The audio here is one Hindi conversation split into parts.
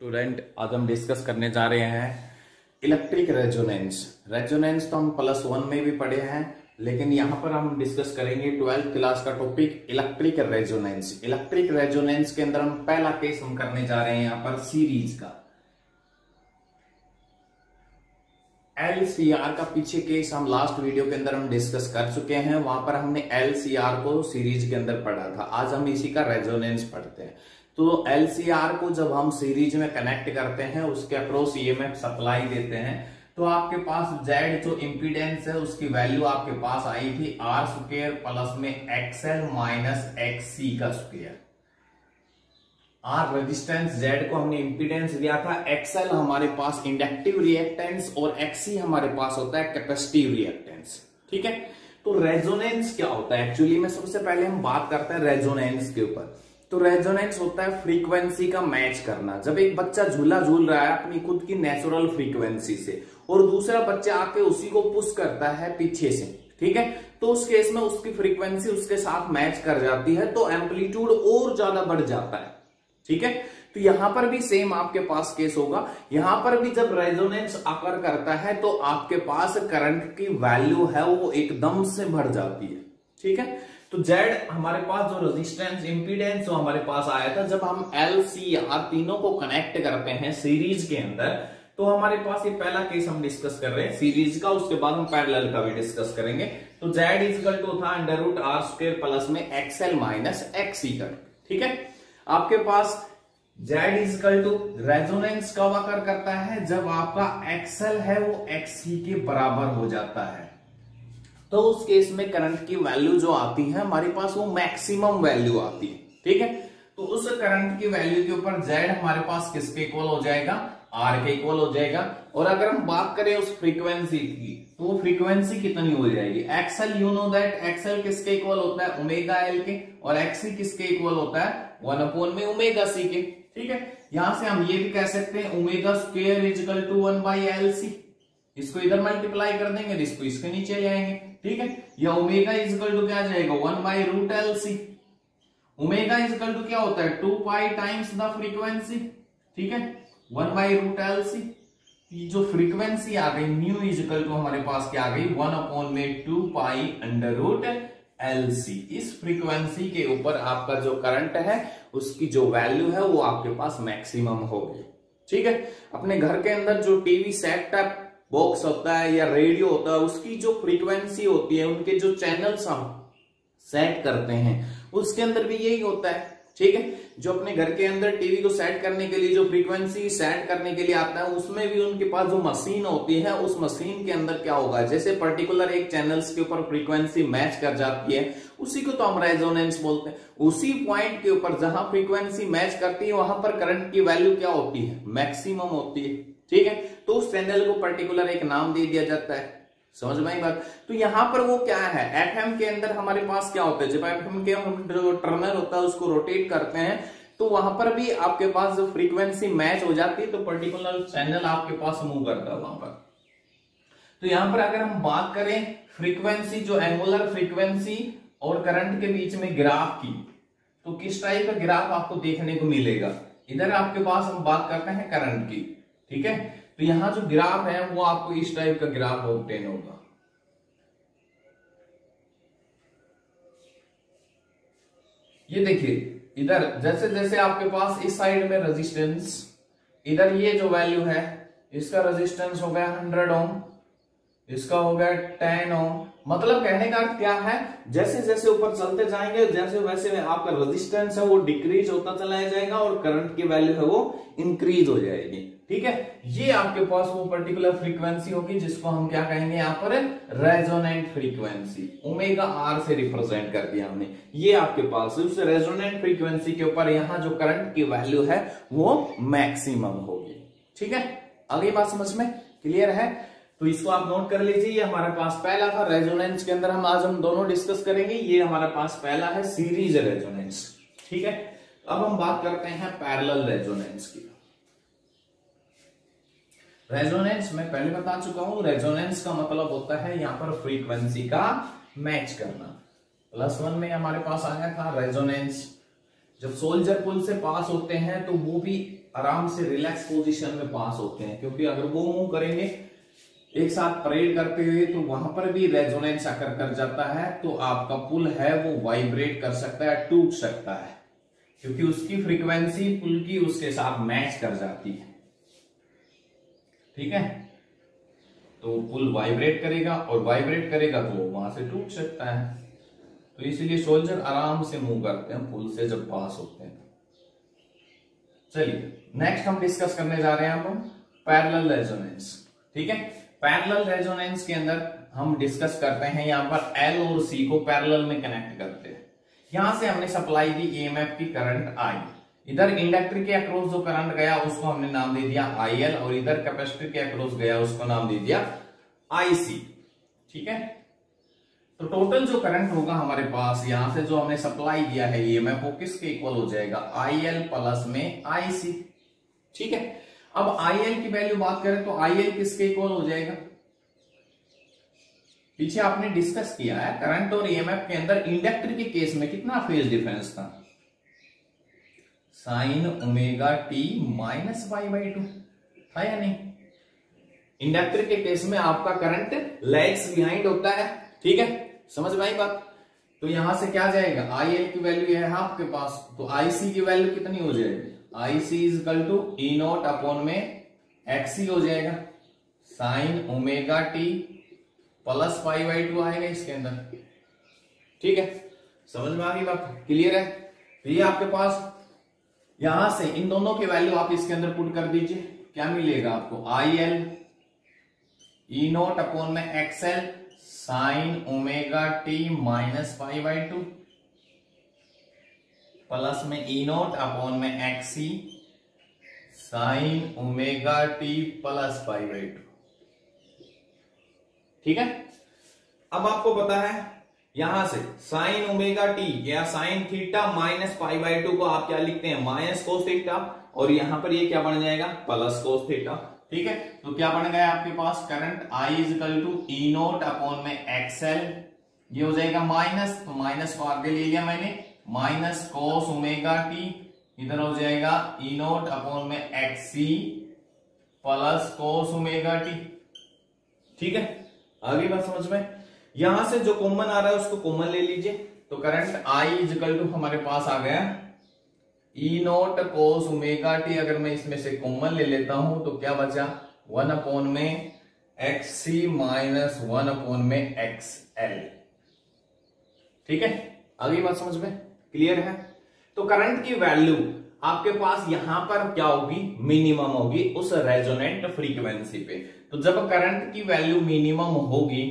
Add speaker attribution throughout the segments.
Speaker 1: स्टूडेंट, आज हम डिस्कस करने जा रहे हैं इलेक्ट्रिक रेजोनेंस। रेजोनेंस तो हम +1 में भी पढ़े हैं, लेकिन यहां पर हम डिस्कस करेंगे 12th क्लास का topic electric resonance. Electric resonance के अंदर हम पहला केस हम करने जा रहे हैं यहां पर सीरीज का। LCR का पीछे केस हम लास्ट वीडियो के अंदर हम डिस्कस कर चुके हैं, वहां पर हमने LCR को सीरीज के अंदर पढ़ा था। आज हम इसी का रेजोनेंस पढ़ते हैं। तो LCR को जब हम सीरीज में कनेक्ट करते हैं, उसके अक्रॉस EMF सप्लाई देते हैं, तो आपके पास Z जो इंपीडेंस है उसकी वैल्यू आपके पास आई थी R² प्लस में XL माइनस XC का स्क्वायर। R रेजिस्टेंस, Z को हमने इंपीडेंस दिया था, XL हमारे पास इंडक्टिव रिएक्टेंस और XC हमारे पास होता है कैपेसिटिव रिएक्टेंस। ठीक है, तो रेजोनेंस क्या होता है एक्चुअली में? सबसे पहले हम बात करते हैं रेजोनेंस के ऊपर। तो रेजोनेंस होता है फ्रीक्वेंसी का मैच करना। जब एक बच्चा झूला झूल रहा है अपनी खुद की नेचुरल फ्रीक्वेंसी से और दूसरा बच्चा आके उसी को पुश करता है पीछे से, ठीक है, तो उस केस में उसकी फ्रीक्वेंसी उसके साथ मैच कर जाती है, तो एम्पलीट्यूड और ज्यादा बढ़ जाता है। ठीक है, तो यहां पर भी सेम आपके पास केस होगा। यहां पर भी जब रेजोनेंस आकर करता है तो आपके पास करंट की वैल्यू है वो एकदम से बढ़ जाती है। ठीक है, तो Z हमारे पास जो रेजिस्टेंस इंपीडेंस जो हमारे पास आया था, जब हम LCR तीनों को कनेक्ट करते हैं सीरीज के अंदर, तो हमारे पास ये पहला केस हम डिस्कस कर रहे हैं सीरीज का, उसके बाद हम पैरेलल का भी डिस्कस करेंगे। तो Z इक्वल टू था √R² प्लस में XL माइनस XC का। ठीक है, आपके पास Z इक्वल टू रेजोनेंस कब आकर करता है? जब आपका XL है वो XC के बराबर हो जाता है, तो उस केस में करंट की वैल्यू जो आती है हमारे पास वो मैक्सिमम वैल्यू आती है। ठीक है, तो उस करंट की वैल्यू के ऊपर Z हमारे पास किसके इक्वल हो जाएगा? R के इक्वल हो जाएगा। और अगर हम बात करें उस फ्रीक्वेंसी की, तो वो फ्रीक्वेंसी कितनी हो जाएगी? XL, you know that XL किसके इक्वल होता है? ओमेगा L के, और XC किसके इक्वल होता है? 1 में ओमेगा C के। ठीक है, यहां से हम ये भी कह सकते हैं ω² इक्वल टू 1/LC। इसको इधर मल्टीप्लाई कर देंगे, इसको इसके नीचे ले आएंगे। ठीक है, या ओमेगा इक्वल टू क्या जाएगा? 1/√LC। ओमेगा इक्वल टू क्या होता है? 2π टाइम्स द फ्रीक्वेंसी। ठीक है, 1/√LC। जो फ्रीक्वेंसी आ गई न्यू इक्वल टू हमारे पास क्या आ गई? 1/2π√LC। इस फ्रीक्वेंसी के ऊपर आपका जो करंट है उसकी जो वैल्यू है वो आपके पास मैक्सिमम होगी। ठीक है, अपने घर के अंदर जो टीवी सेट टॉप बॉक्स होता है या रेडियो होता है, उसकी जो फ्रीक्वेंसी होती है, उनके जो चैनल्स हम सेट करते हैं, उसके अंदर भी यही होता है। ठीक है, जो अपने घर के अंदर टीवी को सेट करने के लिए जो फ्रीक्वेंसी सेट करने के लिए आता है, उसमें भी उनके पास जो मशीन होती है, उस मशीन के अंदर क्या होगा? जैसे पर्टिकुलर एक चैनल्स के ऊपर फ्रीक्वेंसी मैच कर जाती है, उसी को तो हम रेजोनेंस बोलते हैं। उसी पॉइंट के ऊपर जहां फ्रीक्वेंसी मैच करती है वहां पर करंट की वैल्यू क्या होती है? मैक्सिमम होती है। ठीक है, तो उस चैनल को पर्टिकुलर एक नाम दे दिया जाता है। समझ में आई बात? तो यहां पर वो क्या है, एफएम के अंदर हमारे पास क्या होता है? जब एफएम के हम जो टर्नर होता है उसको रोटेट करते हैं, तो वहां पर भी आपके पास जो फ्रीक्वेंसी मैच हो जाती है, तो पर्टिकुलर चैनल आपके पास मूव करता है वहां पर। तो यहां पर अगर हम बात करें फ्रीक्वेंसी, जो एंगुलर फ्रीक्वेंसी और करंट के बीच में ग्राफ की, तो किस टाइप का ग्राफ आपको देखने को मिलेगा? इधर आपके पास हम बात करते हैं करंट की। ठीक है, तो यहां जो ग्राफ है वो आपको इस टाइप का ग्राफ ऑब्टेन होगा। ये देखिए, इधर जैसे जैसे आपके पास इस साइड में रेजिस्टेंस, इधर ये जो वैल्यू है इसका रेजिस्टेंस हो गया 100 ओम, इसका हो गया 10 ओम। मतलब कहने का अर्थ क्या है? जैसे जैसे ऊपर चलते जाएंगे जैसे वैसे आपका रेजिस्टेंस है वो डिक्रीज होता चला जाएगा और करंट की वैल्यू है वो इंक्रीज हो जाएगी। ठीक है, ये आपके पास वो पर्टिकुलर फ्रीक्वेंसी होगी जिसको हम क्या कहेंगे यहाँ पर? Resonant frequency. ओमेगा R से रिप्रेजेंट कर दिया हमने। ये आपके पास उस रेजोनेंट फ्रीक्वेंसी के ऊपर यहाँ जो करंट की वैल्यू है वो मैक्सिमम होगी। ठीक है, आगे बात समझ में क्लियर है? तो इसको आप नोट कर लीजिए। ये हमारे पास पहला था रेजोनेंस के अंदर, हम आज हम दोनों डिस्कस करेंगे। ये हमारे पास पहला है सीरीज रेजोनेंस। ठीक है, अब हम बात करते हैं पैरेलल रेजोनेंस की। रेजोनेंस मैं पहले बता चुका हूं, रेजोनेंस का मतलब होता है यहां पर फ्रीक्वेंसी का मैच करना। +1 में हमारे पास आया था रेजोनेंस। जब सोल्जर पुल से पास होते हैं तो वो भी आराम से रिलैक्स पोजीशन में पास होते हैं, क्योंकि अगर वो मूव करेंगे एक साथ परेड करते हुए तो वहां पर भी रेजोनेंस आकर कर जाता है, तो आपका पुल है वो वाइब्रेट कर सकता है, टूट सकता है, क्योंकि उसकी फ्रीक्वेंसी पुल की उसके साथ मैच कर जाती है। ठीक है, तो पुल वाइब्रेट करेगा और वाइब्रेट करेगा तो वो वहां से टूट सकता है। तो इसलिए सोल्जर आराम से मूव करते हैं पुल से जब पास होते हैं। चलिए नेक्स्ट हम डिस्कस करने जा रहे हैं अब पैरेलल रेजोनेंस। ठीक है, पैरेलल रेजोनेंस के अंदर हम डिस्कस करते हैं यहां पर एल और सी को पैरेलल में कनेक्ट करते हैं। यहां से हमने सप्लाई दी ईएमएफ की करंट आई, इधर इंडक्टर के अक्रॉस जो करंट गया उसको हमने नाम दे दिया आईएल, और इधर कैपेसिटर के अक्रॉस गया उसको नाम दे दिया आईसी। ठीक है, तो टोटल जो करंट होगा हमारे पास यहां से जो हमने सप्लाई दिया है ईएमएफ वो किसके इक्वल हो जाएगा, आईएल प्लस में आईसी। ठीक है, अब आईएल की वैल्यू बात करें तो आईएल किसके इक्वल हो जाएगा, पीछे आपने डिस्कस किया है करंट और ईएमएफ के अंदर इंडक्टर के केस में कितना फेज डिफरेंस था, sine omega T minus pi by two था या नहीं। इंडक्टर के केस में आपका करंट लैग्स बिहाइंड होता है। ठीक है, समझ में आई बात। तो यहां से क्या जाएगा, आईएल की वैल्यू है आपके पास, तो आईसी की वैल्यू कितनी हो जाएगी, IC is equal to E naught upon में एक्सी हो जाएगा, sine omega T plus pi by two आएगा इसके अंदर। ठीक है, समझ में आ गई बात, क्लियर है। तो ये आपके पास यहां से इन दोनों की वैल्यू आप इसके अंदर पुट कर दीजिए, क्या मिलेगा आपको, I L E naught upon में X L sine omega T minus pi by two plus में ई नॉट अपॉन में X C sine omega T plus pi by two. ठीक है, अब आपको पता है यहां से साइन ओमेगा टी या sine theta minus pi by two को आप क्या लिखते हैं, माइनस कोस थीटा, और यहां पर ये क्या बन जाएगा, प्लस कोस थीटा। ठीक है, तो क्या बन गया आपके पास, current I is equal to E naught upon में एक्सएल, ये हो जाएगा माइनस, तो माइनस को आगे ले लिया मैंने, माइनस कोस ओमेगा टी, इधर हो जाएगा ई नोट अपॉन में XC plus cos omega t. ठीक है, आगे बात समझ में। यहां से जो कॉमन आ रहा है उसको कॉमन ले लीजिए, तो current I is equal to हमारे पास आ गया E naught cos omega t, अगर मैं इसमें से कॉमन ले लेता हूं तो क्या बचा, 1 अपॉन में एक्स सी माइनस 1 अपॉन में एक्स एल। ठीक है, आगे बात समझ में क्लियर है। तो करंट की वैल्यू आपके पास यहां पर क्या होगी, मिनिमम होगी उस रेजोनेंट फ्रीक्वेंसी पे। तो जब करंट की वैल्यू मिनिमम होगी,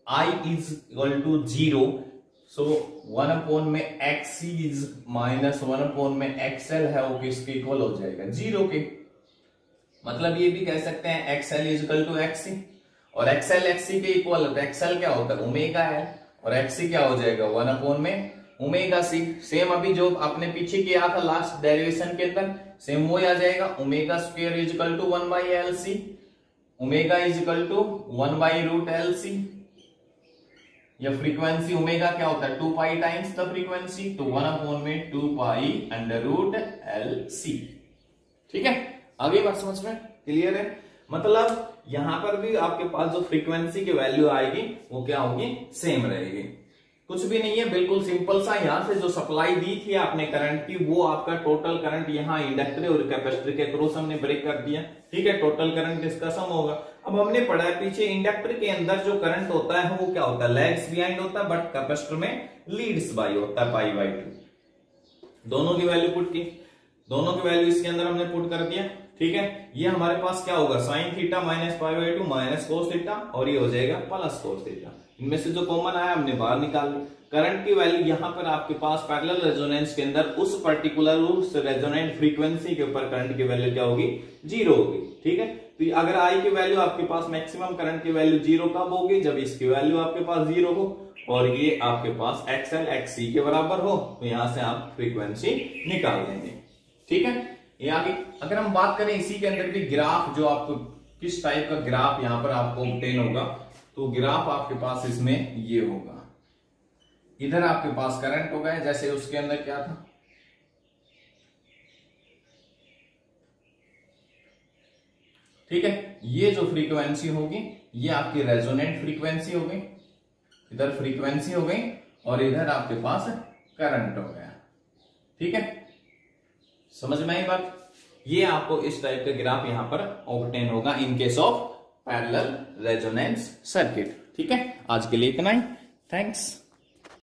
Speaker 1: I is equal to 0, so 1 upon में एक्स इज माइनस 1 अपॉन में एक्सएल है वो किसके इक्वल हो जाएगा, 0 के। मतलब ये भी कह सकते हैं XL is equal to XC, और एक्सएल एक्सी के इक्वल होता है, एक्सएल क्या होता है ओमेगा है, और एक्सी क्या हो जाएगा 1 अपॉन में ओमेगा सी। सेम अभी जो आपने पीछे किया था लास्ट डेरिवेशन के अंदर, सेम वो आ जाएगा, omega square is equal to 1 by L C, omega is equal to 1 by root L C. या फ्रीक्वेंसी ओमेगा क्या होता है, 2 पाई टाइम्स द फ्रीक्वेंसी, तो 1 अपॉन में 2 pi under root L C. ठीक है, आगे बात समझ में क्लियर है। मतलब यहां पर भी आपके पास जो फ्रीक्वेंसी की वैल्यू आएगी वो क्या होगी, सेम रहेगी, कुछ भी नहीं है, बिल्कुल सिंपल सा। यहां से जो सप्लाई दी थी आपने करंट की, वो आपका टोटल करंट यहाँ इंडक्टर और कैपेसिटर के क्रॉस हमने ब्रेक कर दिया। ठीक है, टोटल करंट इसका सम होगा। अब हमने पढ़ा है पीछे इंडक्टर के अंदर जो करंट होता है वो क्या होता है, लैग्स बिहाइंड होता है, बट कैपेसिटर में लीड्स बाय होता है, पाई बाई 2। दोनों की वैल्यू पुट की, दोनों की वैल्यू इसके अंदर हमने पुट कर दिया। ठीक है, ये हमारे पास क्या होगा, sign theta minus pi by 2 minus cos theta, और ये हो जाएगा प्लस कोस थीटा। इनमें से जो कॉमन आया हमने बाहर निकाल ली। करंट की वैल्यू यहां पर आपके पास पैरेलल रेजोनेंस के अंदर उस पर्टिकुलर उस रेजोनेंट फ्रीक्वेंसी के ऊपर करंट की वैल्यू क्या होगी, 0 होगी। ठीक है, तो अगर आई की वैल्यू आपके पास मैक्सिमम करंट की वैल्यू 0 कब होगी, जब इसकी वैल्यू आपके पास 0 हो और ये आपके पास एक्सएल एक्सी के बराबर हो, तो यहां से आप फ्रीक्वेंसी निकाल लेंगे। ठीक है, ये आगे अगर हम बात करें इसी के अंदर भी ग्राफ, जो आपको किस टाइप का ग्राफ यहां पर आपको ऑब्टेन होगा, तो ग्राफ आपके पास इसमें ये होगा, इधर आपके पास करंट होगा, जैसे उसके अंदर क्या था, ठीक है, ये जो फ्रीक्वेंसी होगी ये आपकी रेजोनेंट फ्रीक्वेंसी हो गई, इधर फ्रीक्वेंसी हो गई और इधर आपके पास करंट हो गया। ठीक है, समझ में आई बात। ये आपको इस टाइप का ग्राफ यहां पर ऑब्टेन होगा in case of parallel resonance circuit. ठीक है, आज के लिए इतना ही। थैंक्स।